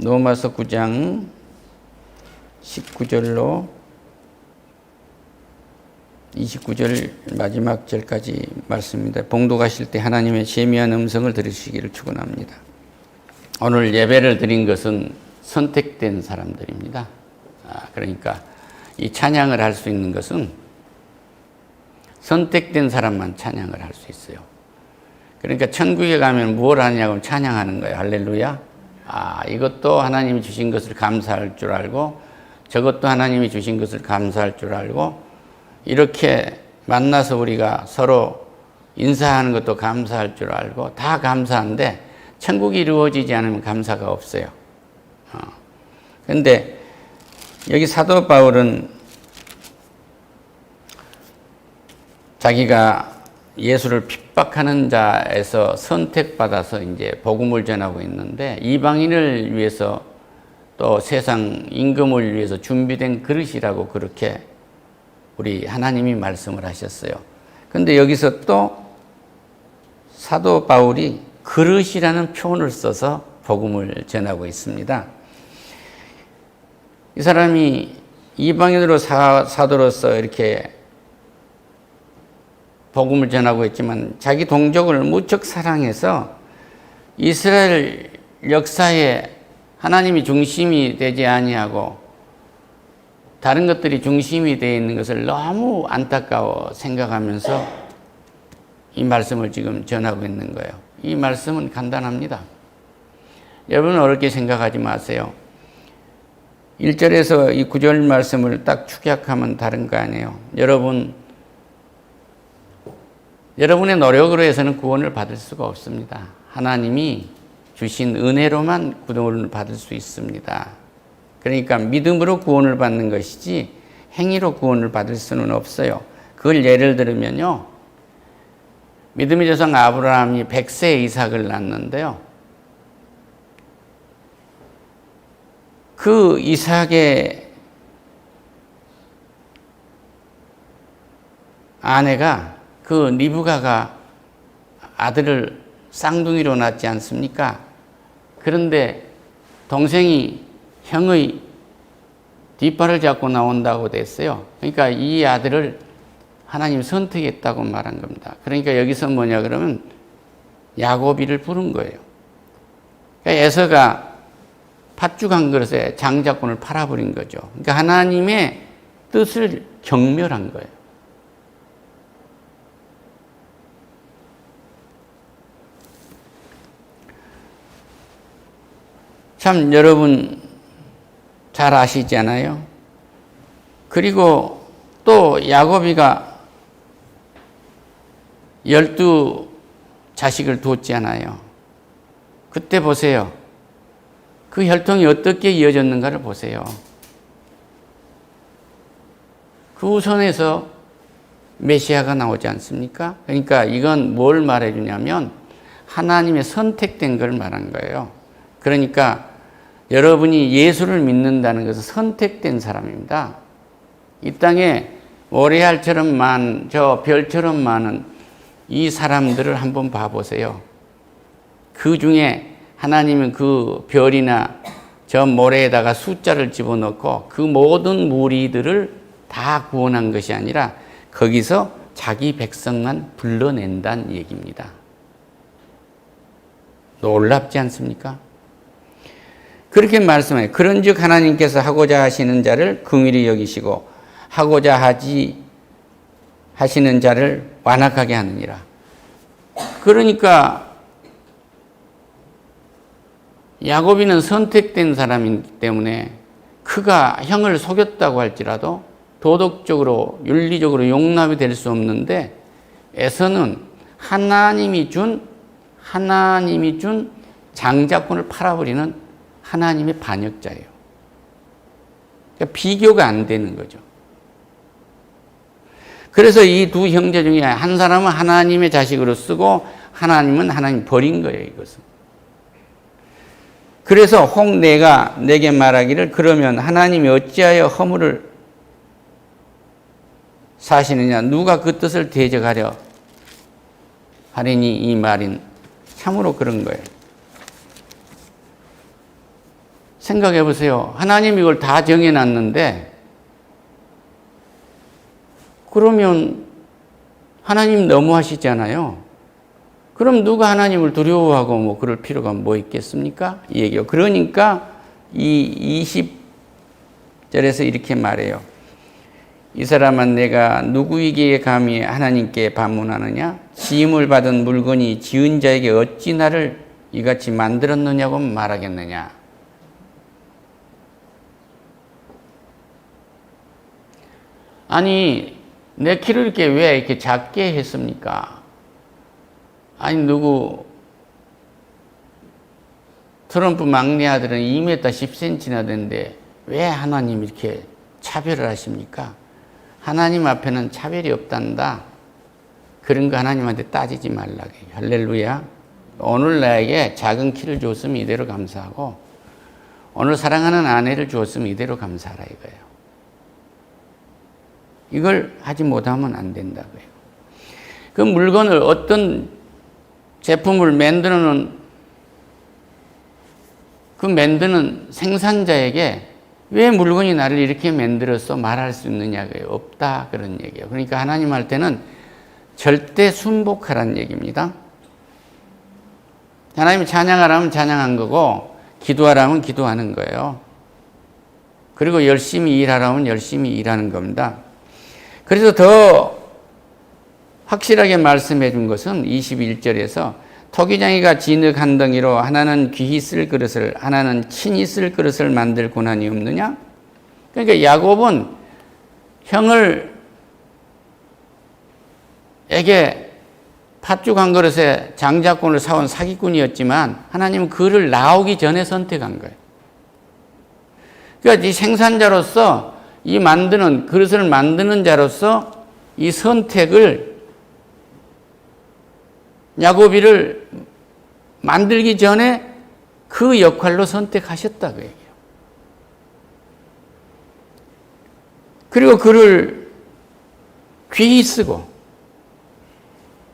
로마서 9장 19절로 29절 마지막 절까지 말씀입니다. 봉독하실 때 하나님의 세미한 음성을 들으시기를 축원합니다. 오늘 예배를 드린 것은 선택된 사람들입니다. 그러니까 이 찬양을 할 수 있는 것은 선택된 사람만 찬양을 할 수 있어요. 그러니까 천국에 가면 뭘 하냐고 찬양하는 거예요. 할렐루야. 이것도 하나님이 주신 것을 감사할 줄 알고 저것도 하나님이 주신 것을 감사할 줄 알고 이렇게 만나서 우리가 서로 인사하는 것도 감사할 줄 알고 다 감사한데 천국이 이루어지지 않으면 감사가 없어요. 그런데 여기 사도 바울은 자기가 예수를 핍박하는 자에서 선택받아서 이제 복음을 전하고 있는데 이방인을 위해서 또 세상 임금을 위해서 준비된 그릇이라고 그렇게 우리 하나님이 말씀을 하셨어요. 그런데 여기서 또 사도 바울이 그릇이라는 표현을 써서 복음을 전하고 있습니다. 이 사람이 이방인으로 사도로서 이렇게 복음을 전하고 있지만 자기 동족을 무척 사랑해서 이스라엘 역사에 하나님이 중심이 되지 아니하고 다른 것들이 중심이 되어 있는 것을 너무 안타까워 생각하면서 이 말씀을 지금 전하고 있는 거예요. 이 말씀은 간단합니다. 여러분 어렵게 생각하지 마세요. 1절에서 이 9절 말씀을 딱 축약하면 다른 거 아니에요. 여러분의 노력으로 해서는 구원을 받을 수가 없습니다. 하나님이 주신 은혜로만 구원을 받을 수 있습니다. 그러니까 믿음으로 구원을 받는 것이지 행위로 구원을 받을 수는 없어요. 그걸 예를 들면요. 믿음의 조상 아브라함이 100세에 이삭을 낳는데요. 그 이삭의 아내가 그 리브가가 아들을 쌍둥이로 낳지 않습니까? 그런데 동생이 형의 뒷발을 잡고 나온다고 됐어요. 그러니까 이 아들을 하나님이 선택했다고 말한 겁니다. 그러니까 여기서 뭐냐 그러면 야곱이를 부른 거예요. 그러니까 에서가 팥죽 한 그릇에 장자권을 팔아버린 거죠. 그러니까 하나님의 뜻을 경멸한 거예요. 참 여러분 잘 아시잖아요. 그리고 또 야곱이가 12 자식을 뒀잖아요. 그때 보세요. 그 혈통이 어떻게 이어졌는가를 보세요. 그 후손에서 메시아가 나오지 않습니까? 그러니까 이건 뭘 말해주냐면 하나님의 선택된 걸 말한 거예요. 그러니까 여러분이 예수를 믿는다는 것은 선택된 사람입니다. 이 땅에 모래알처럼 저 별처럼 많은 이 사람들을 한번 봐보세요. 그 중에 하나님은 그 별이나 저 모래에다가 숫자를 집어넣고 그 모든 무리들을 다 구원한 것이 아니라 거기서 자기 백성만 불러낸다는 얘기입니다. 놀랍지 않습니까? 그렇게 말씀해요. 그런즉 하나님께서 하고자 하시는 자를 긍휼히 여기시고 하고자 하시는 자를 완악하게 하느니라. 그러니까 야곱이는 선택된 사람이기 때문에 그가 형을 속였다고 할지라도 도덕적으로 윤리적으로 용납이 될 수 없는데 에서는 하나님이 준 장자권을 팔아버리는 하나님의 반역자예요. 그러니까 비교가 안 되는 거죠. 그래서 이 두 형제 중에 한 사람은 하나님의 자식으로 쓰고 하나님은 하나님 버린 거예요, 이것은. 그래서 혹 내가 내게 말하기를 그러면 하나님이 어찌하여 허물을 사시느냐 누가 그 뜻을 대적하려 하리니 이 말인 참으로 그런 거예요. 생각해 보세요. 하나님이 이걸 다 정해놨는데, 그러면 하나님 너무하시잖아요. 그럼 누가 하나님을 두려워하고 뭐 그럴 필요가 뭐 있겠습니까? 이 얘기요. 그러니까 이 20절에서 이렇게 말해요. 이 사람은 내가 누구에게 감히 하나님께 반문하느냐? 지음을 받은 물건이 지은 자에게 어찌 나를 이같이 만들었느냐고 말하겠느냐? 아니, 내 키를 이렇게 왜 이렇게 작게 했습니까? 아니, 누구 트럼프 막내 아들은 2m 10cm나 되는데 왜 하나님 이렇게 차별을 하십니까? 하나님 앞에는 차별이 없단다. 그런 거 하나님한테 따지지 말라고 해요. 할렐루야. 오늘 나에게 작은 키를 줬으면 이대로 감사하고, 오늘 사랑하는 아내를 줬으면 이대로 감사하라 이거예요. 이걸 하지 못하면 안 된다고요. 그 물건을, 어떤 제품을 만드는 그 만드는 생산자에게 왜 물건이 나를 이렇게 만들었어 말할 수 있느냐고요. 없다, 그런 얘기예요. 그러니까 하나님 할 때는 절대 순복하라는 얘기입니다. 하나님이 찬양하라면 찬양한 거고, 기도하라면 기도하는 거예요. 그리고 열심히 일하라면 열심히 일하는 겁니다. 그래서 더 확실하게 말씀해 준 것은 21절에서 토기장이가 진흙 한 덩이로 하나는 귀히 쓸 그릇을, 하나는 친히 쓸 그릇을 만들 고난이 없느냐? 그러니까 야곱은 에게 팥죽 한 그릇에 장자권을 사온 사기꾼이었지만 하나님은 그를 나오기 전에 선택한 거예요. 그러니까 이 생산자로서, 이 그릇을 만드는 자로서 이 선택을 야곱이를 만들기 전에 그 역할로 선택하셨다고 얘기해요. 그리고 그를 귀히 쓰고,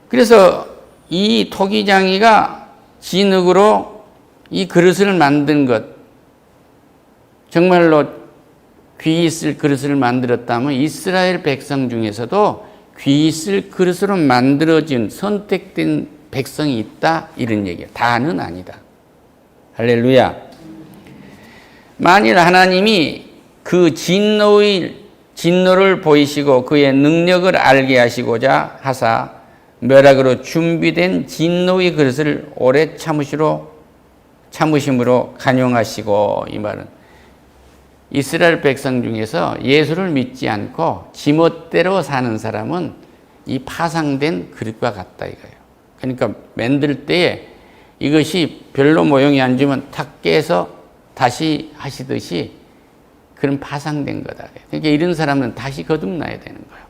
그래서 이 토기장이가 진흙으로 이 그릇을 만든 것, 정말로 귀히 쓸 그릇을 만들었다면 이스라엘 백성 중에서도 귀히 쓸 그릇으로 만들어진 선택된 백성이 있다, 이런 얘기예요. 다는 아니다. 할렐루야. 만일 하나님이 그 진노를 보이시고 그의 능력을 알게 하시고자 하사 멸악으로 준비된 진노의 그릇을 오래 참으심으로 간용하시고, 이 말은 이스라엘 백성 중에서 예수를 믿지 않고 지멋대로 사는 사람은 이 파상된 그릇과 같다 이거예요. 그러니까 만들 때에 이것이 별로 모형이 안 주면 탁 깨서 다시 하시듯이 그런 파상된 거다. 그러니까 이런 사람은 다시 거듭나야 되는 거예요.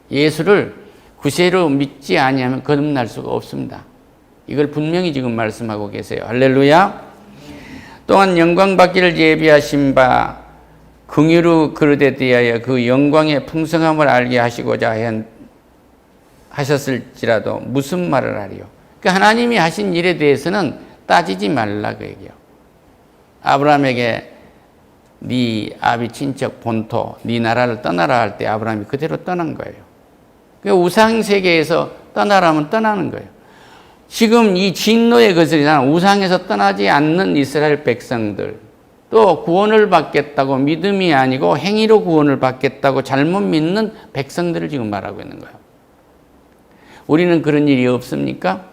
예수를 구세로 믿지 아니하면 거듭날 수가 없습니다. 이걸 분명히 지금 말씀하고 계세요. 할렐루야. 또한 영광 받기를 예비하신 바 긍휼의 그릇에 대하여 그 영광의 풍성함을 알게 하시고자 하셨을지라도 무슨 말을 하리요. 그러니까 하나님이 하신 일에 대해서는 따지지 말라고 얘기해요. 아브라함에게 네 아비 친척 본토, 네 나라를 떠나라 할 때 아브라함이 그대로 떠난 거예요. 그러니까 우상 세계에서 떠나라면 떠나는 거예요. 지금 이 진노의 것이란 우상에서 떠나지 않는 이스라엘 백성들, 또 구원을 받겠다고 믿음이 아니고 행위로 구원을 받겠다고 잘못 믿는 백성들을 지금 말하고 있는 거예요. 우리는 그런 일이 없습니까?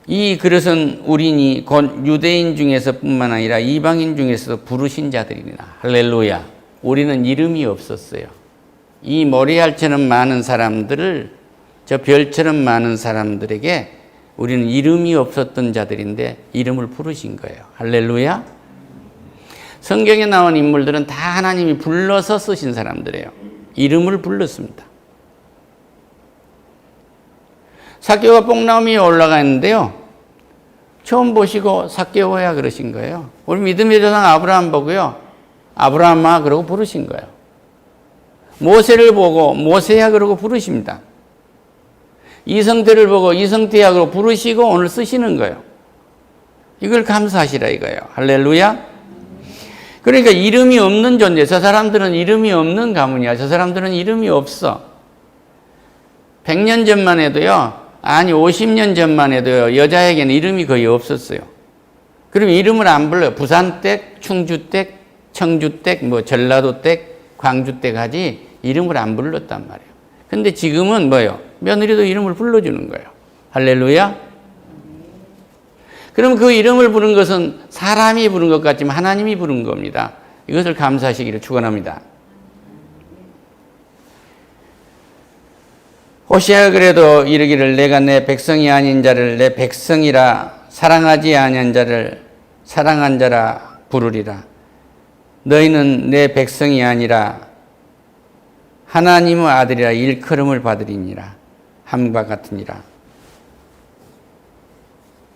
이 그릇은 우리니 곧 유대인 중에서뿐만 아니라 이방인 중에서도 부르신 자들이니라. 할렐루야. 우리는 이름이 없었어요. 이 모래알처럼 많은 사람들을, 저 별처럼 많은 사람들에게 우리는 이름이 없었던 자들인데 이름을 부르신 거예요. 할렐루야. 성경에 나온 인물들은 다 하나님이 불러서 쓰신 사람들이에요. 이름을 불렀습니다. 삭개오가 뽕나무 위에 올라가 있는데요, 처음 보시고 삭개오야 그러신 거예요. 우리 믿음의 조상 아브라함 보고요, 아브라함아 그러고 부르신 거예요. 모세를 보고 모세야 그러고 부르십니다. 이성태를 보고 이성태약으로 부르시고 오늘 쓰시는 거예요. 이걸 감사하시라 이거예요. 할렐루야. 그러니까 이름이 없는 존재. 저 사람들은 이름이 없는 가문이야. 저 사람들은 이름이 없어. 100년 전만 해도요. 아니 50년 전만 해도요. 여자에게는 이름이 거의 없었어요. 그럼 이름을 안 불러요. 부산댁, 충주댁, 청주댁, 뭐 전라도댁, 광주댁 하지 이름을 안 불렀단 말이에요. 근데 지금은 뭐예요? 며느리도 이름을 불러주는 거예요. 할렐루야. 그럼 그 이름을 부른 것은 사람이 부른 것 같지만 하나님이 부른 겁니다. 이것을 감사하시기를 축원합니다. 호시아가 그래도 이르기를 내가 내 백성이 아닌 자를 내 백성이라 사랑하지 아니한 자를 사랑한 자라 부르리라. 너희는 내 백성이 아니라 하나님의 아들이라 일컬음을 받으리니라. 함과 같으니라.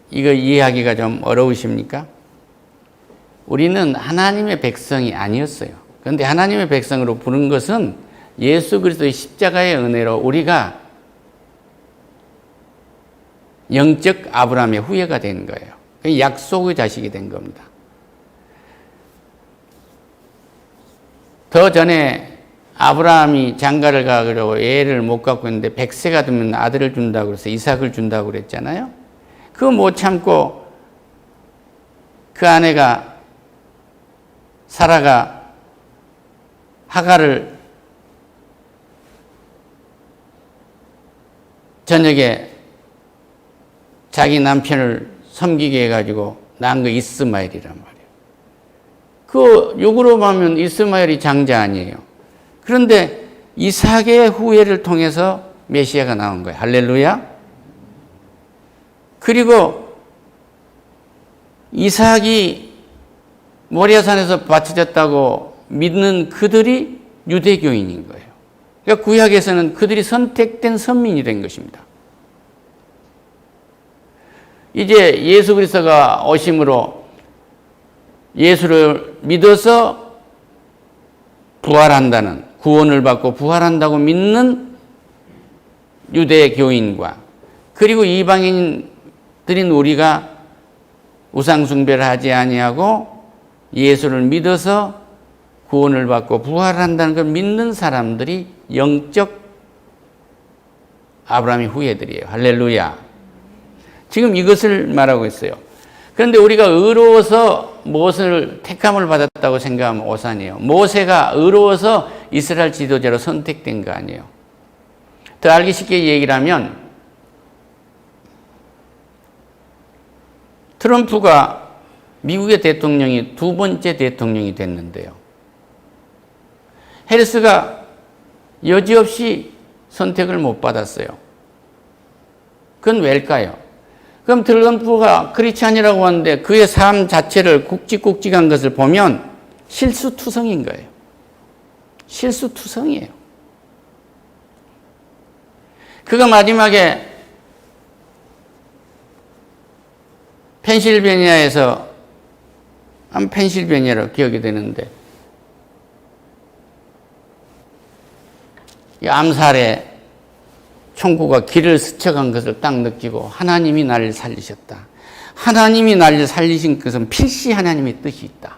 이거 이해하기가 좀 어려우십니까? 우리는 하나님의 백성이 아니었어요. 그런데 하나님의 백성으로 부른 것은 예수 그리스도의 십자가의 은혜로 우리가 영적 아브라함의 후예가 된 거예요. 약속의 자식이 된 겁니다. 더 전에 아브라함이 장가를 가려고 애를 못 갖고 있는데 100세가 되면 아들을 준다고 그래서 이삭을 준다고 그랬잖아요. 그거 못 참고 그 아내가 사라가 하갈을 저녁에 자기 남편을 섬기게 해가지고 낳은 거 이스마엘이란 말이에요. 그 육으로 보면 이스마엘이 장자 아니에요. 그런데 이삭의 후예를 통해서 메시아가 나온 거예요. 할렐루야. 그리고 이삭이 모리아산에서 바쳐졌다고 믿는 그들이 유대교인인 거예요. 그러니까 구약에서는 그들이 선택된 선민이 된 것입니다. 이제 예수 그리스도가 오심으로 예수를 믿어서 부활한다는, 구원을 받고 부활한다고 믿는 유대교인과 그리고 이방인들인 우리가 우상숭배를 하지 아니하고 예수를 믿어서 구원을 받고 부활한다는 걸 믿는 사람들이 영적 아브라함의 후예들이에요. 할렐루야. 지금 이것을 말하고 있어요. 그런데 우리가 의로워서 무엇을 택함을 받았다고 생각하면 오산이에요. 모세가 의로워서 이스라엘 지도자로 선택된 거 아니에요. 더 알기 쉽게 얘기를 하면 트럼프가 미국의 대통령이 두 번째 대통령이 됐는데요. 해리스가 여지없이 선택을 못 받았어요. 그건 왜일까요? 그럼 트럼프가 크리스찬이라고 하는데 그의 삶 자체를 굵직굵직한 것을 보면 실수투성인 거예요. 실수투성이에요. 그가 마지막에 펜실베니아에서 펜실베니아로 기억이 되는데 이 암살에 총구가 길을 스쳐간 것을 딱 느끼고 하나님이 나를 살리셨다. 하나님이 나를 살리신 것은 필시 하나님의 뜻이 있다.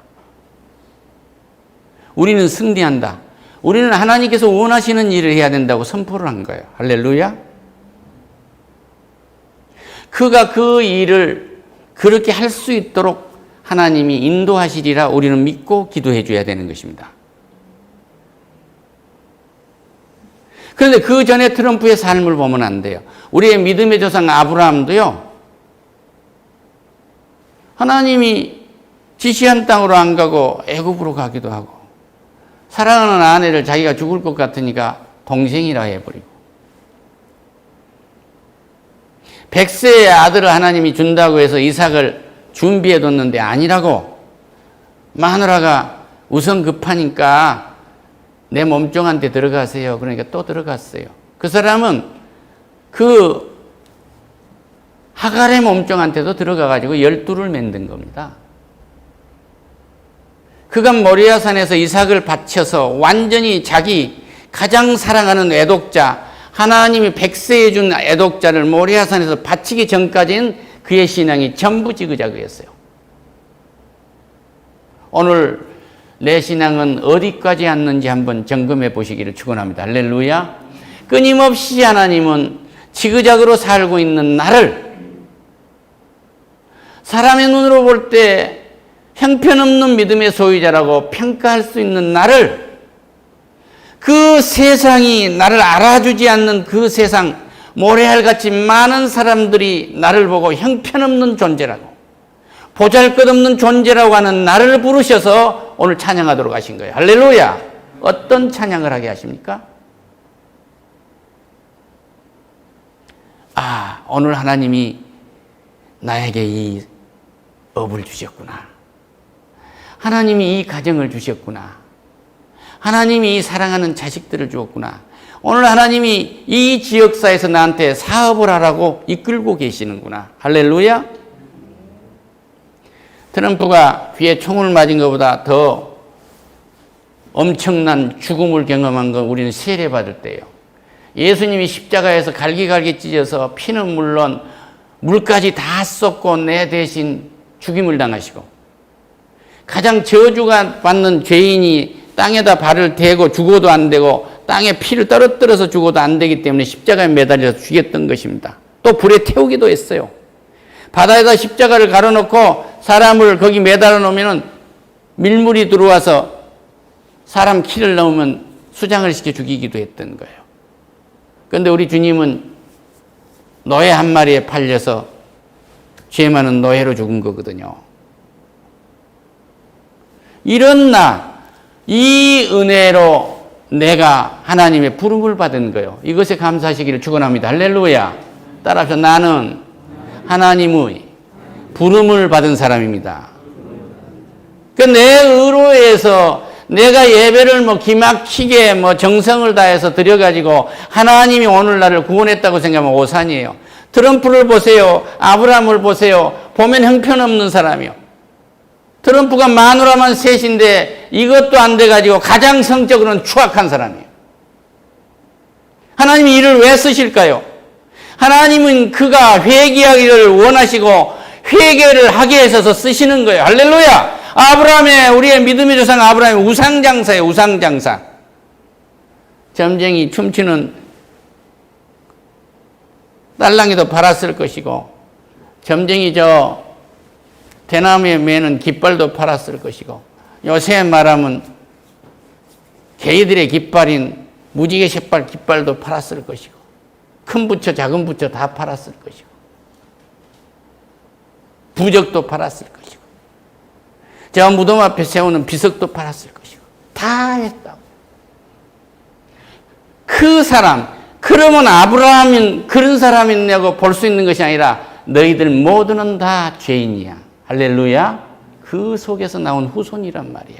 우리는 승리한다. 우리는 하나님께서 원하시는 일을 해야 된다고 선포를 한 거예요. 할렐루야. 그가 그 일을 그렇게 할 수 있도록 하나님이 인도하시리라 우리는 믿고 기도해 줘야 되는 것입니다. 그런데 그 전에 트럼프의 삶을 보면 안 돼요. 우리의 믿음의 조상 아브라함도요. 하나님이 지시한 땅으로 안 가고 애굽으로 가기도 하고 사랑하는 아내를 자기가 죽을 것 같으니까 동생이라 해버리고 100세의 아들을 하나님이 준다고 해서 이삭을 준비해뒀는데 아니라고 마누라가 우선 급하니까 내 몸종한테 들어가세요. 그러니까 또 들어갔어요. 그 사람은 그 하갈의 몸종한테도 들어가가지고 12를 만든 겁니다. 그가 모리아산에서 이삭을 바쳐서 완전히 자기 가장 사랑하는 애독자 하나님이 백세에 준 애독자를 모리아산에서 바치기 전까지는 그의 신앙이 전부 지그자그였어요. 오늘 내 신앙은 어디까지 왔는지 한번 점검해 보시기를 축원합니다. 할렐루야. 끊임없이 하나님은 지그자그로 살고 있는 나를 사람의 눈으로 볼 때 형편없는 믿음의 소유자라고 평가할 수 있는 나를, 그 세상이 나를 알아주지 않는 그 세상, 모래알같이 많은 사람들이 나를 보고 형편없는 존재라고, 보잘것없는 존재라고 하는 나를 부르셔서 오늘 찬양하도록 하신 거예요. 할렐루야. 어떤 찬양을 하게 하십니까? 오늘 하나님이 나에게 이 업을 주셨구나. 하나님이 이 가정을 주셨구나. 하나님이 이 사랑하는 자식들을 주었구나. 오늘 하나님이 이 지역사에서 나한테 사업을 하라고 이끌고 계시는구나. 할렐루야. 트럼프가 귀에 총을 맞은 것보다 더 엄청난 죽음을 경험한 건 우리는 세례받을 때예요. 예수님이 십자가에서 갈기갈기 찢어서 피는 물론 물까지 다 쏟고 내 대신 죽임을 당하시고, 가장 저주가 받는 죄인이 땅에다 발을 대고 죽어도 안 되고 땅에 피를 떨어뜨려서 죽어도 안 되기 때문에 십자가에 매달려서 죽였던 것입니다. 또 불에 태우기도 했어요. 바다에다 십자가를 가로놓고 사람을 거기 매달아 놓으면 밀물이 들어와서 사람 키를 넣으면 수장을 시켜 죽이기도 했던 거예요. 그런데 우리 주님은 노예 한 마리에 팔려서 죄 많은 노예로 죽은 거거든요. 이런 이 은혜로 내가 하나님의 부름을 받은 거예요. 이것에 감사하시기를 축원합니다. 할렐루야. 따라서 나는 하나님의 부름을 받은 사람입니다. 내 의로에서 내가 예배를 기막히게 정성을 다해서 드려가지고 하나님이 오늘 나를 구원했다고 생각하면 오산이에요. 트럼프를 보세요. 아브라함을 보세요. 보면 형편없는 사람이요. 트럼프가 마누라만 셋인데 이것도 안 돼가지고 가장 성적으로는 추악한 사람이에요. 하나님이 이를 왜 쓰실까요? 하나님은 그가 회개하기를 원하시고 회개를 하게 해서 쓰시는 거예요. 할렐루야. 우리의 믿음의 조상 아브라함의 우상장사예요. 우상장사. 점쟁이 춤추는 딸랑이도 팔았을 것이고, 점쟁이 대나무에 매는 깃발도 팔았을 것이고, 요새 말하면 개이들의 깃발인 무지개 색깔 깃발도 팔았을 것이고, 큰 부처 작은 부처 다 팔았을 것이고, 부적도 팔았을 것이고, 저 무덤 앞에 세우는 비석도 팔았을 것이고, 다 했다고. 그 사람, 그러면 아브라함은 그런 사람이냐고 볼 수 있는 것이 아니라 너희들 모두는 다 죄인이야. 할렐루야. 그 속에서 나온 후손이란 말이야.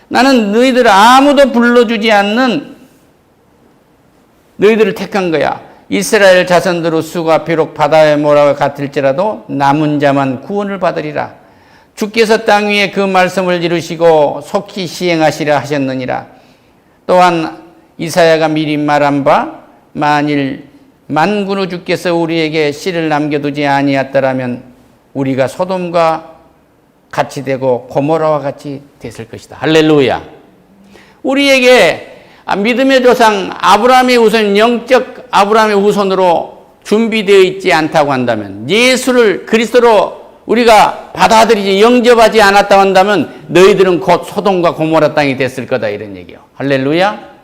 나는 너희들 아무도 불러주지 않는 너희들을 택한 거야. 이스라엘 자손들의 수가 비록 바다의 모래와 같을지라도 남은 자만 구원을 받으리라. 주께서 땅 위에 그 말씀을 이루시고 속히 시행하시라 하셨느니라. 또한 이사야가 미리 말한 바 만일 만군의 주께서 우리에게 씨를 남겨두지 아니했더라면 우리가 소돔과 같이 되고 고모라와 같이 됐을 것이다. 할렐루야. 우리에게 믿음의 조상 아브라함의 후손, 영적 아브라함의 후손으로 준비되어 있지 않다고 한다면, 예수를 그리스도로 우리가 받아들이지 영접하지 않았다고 한다면 너희들은 곧 소돔과 고모라 땅이 됐을 거다, 이런 얘기예요. 할렐루야.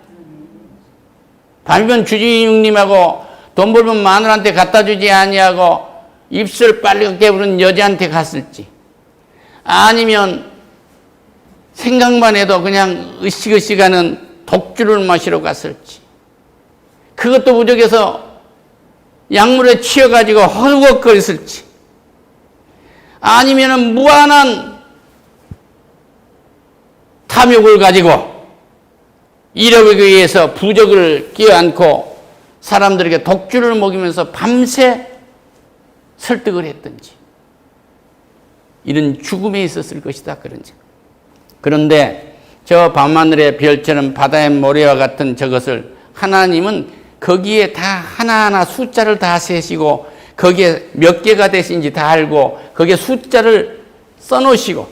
반면 주지육님하고 돈 벌면 마누라한테 갖다 주지 아니하고 입술 빨갛게 부른 여자한테 갔을지, 아니면 생각만 해도 그냥 으식으식하는 독주를 마시러 갔을지, 그것도 부족해서 약물에 취해가지고 헐걱거렸을지, 아니면 무한한 탐욕을 가지고 이력에 의해서 부적을 끼워안고 사람들에게 독주를 먹이면서 밤새 설득을 했든지, 이런 죽음에 있었을 것이다, 그런지. 그런데 저 밤하늘의 별처럼 바다의 모래와 같은 저것을 하나님은 거기에 다 하나하나 숫자를 다 세시고 거기에 몇 개가 되신지 다 알고 거기에 숫자를 써놓으시고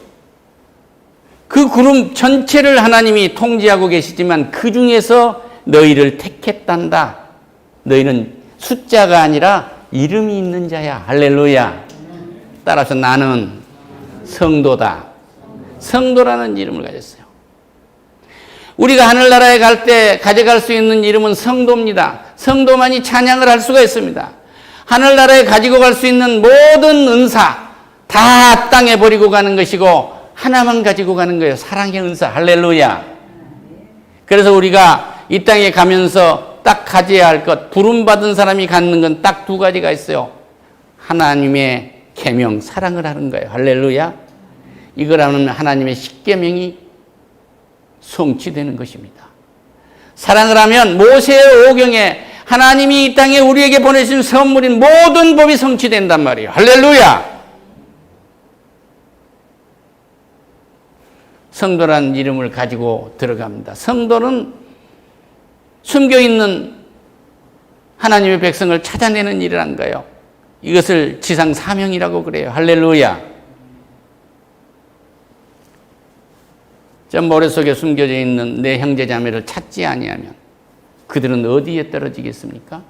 그 그룹 전체를 하나님이 통제하고 계시지만 그 중에서 너희를 택했단다. 너희는 숫자가 아니라 이름이 있는 자야. 할렐루야. 따라서 나는 성도다. 성도라는 이름을 가졌어요. 우리가 하늘나라에 갈 때 가져갈 수 있는 이름은 성도입니다. 성도만이 찬양을 할 수가 있습니다. 하늘나라에 가지고 갈 수 있는 모든 은사 다 땅에 버리고 가는 것이고 하나만 가지고 가는 거예요. 사랑의 은사. 할렐루야. 그래서 우리가 이 땅에 가면서 딱 가져야 할 것, 부름받은 사람이 갖는 건 딱 두 가지가 있어요. 하나님의 계명, 사랑을 하는 거예요. 할렐루야. 이걸 하면 하나님의 십계명이 성취되는 것입니다. 사랑을 하면 모세의 오경에 하나님이 이 땅에 우리에게 보내신 선물인 모든 법이 성취된단 말이에요. 할렐루야. 성도라는 이름을 가지고 들어갑니다. 성도는 숨겨있는 하나님의 백성을 찾아내는 일을 한 거예요. 이것을 지상 사명이라고 그래요. 할렐루야. 저 모래속에 숨겨져 있는 내 형제 자매를 찾지 아니하면 그들은 어디에 떨어지겠습니까?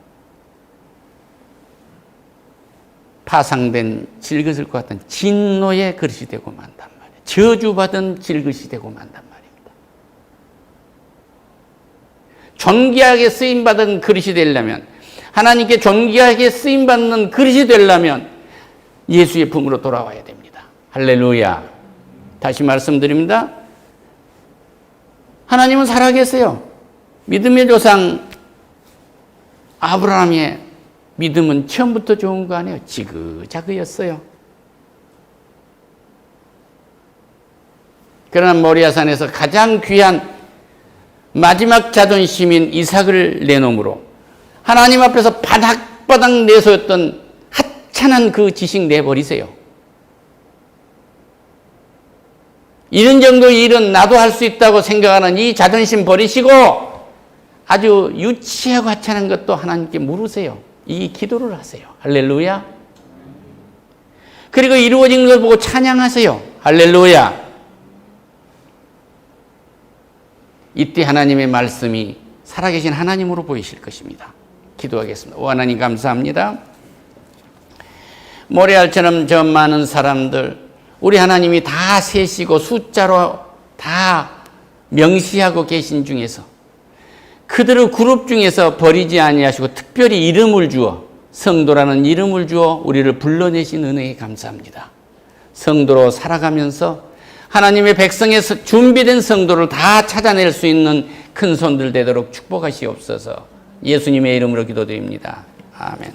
파상된 질그릇 같은 진노의 그릇이 되고 만단 말이에요. 저주받은 질그릇이 되고 만단 말입니다. 존귀하게 쓰임받은 그릇이 되려면, 하나님께 존귀하게 쓰임받는 그릇이 되려면 예수의 품으로 돌아와야 됩니다. 할렐루야. 다시 말씀드립니다. 하나님은 살아계세요. 믿음의 조상 아브라함의 믿음은 처음부터 좋은 거 아니에요. 지그자그였어요. 그러나 모리아산에서 가장 귀한 마지막 자존심인 이삭을 내놓음으로 하나님 앞에서 바닥바닥 내세웠던 하찮은 그 지식 내버리세요. 이런 정도의 일은 나도 할 수 있다고 생각하는 이 자존심 버리시고 아주 유치하고 하찮은 것도 하나님께 물으세요. 이 기도를 하세요. 할렐루야. 그리고 이루어진 걸 보고 찬양하세요. 할렐루야. 이때 하나님의 말씀이 살아계신 하나님으로 보이실 것입니다. 기도하겠습니다. 오 하나님 감사합니다. 모래알처럼 저 많은 사람들 우리 하나님이 다 세시고 숫자로 다 명시하고 계신 중에서 그들의 그룹 중에서 버리지 아니하시고 특별히 이름을 주어 성도라는 이름을 주어 우리를 불러내신 은혜에 감사합니다. 성도로 살아가면서 하나님의 백성에서 준비된 성도를 다 찾아낼 수 있는 큰 손들 되도록 축복하시옵소서. 예수님의 이름으로 기도드립니다. 아멘.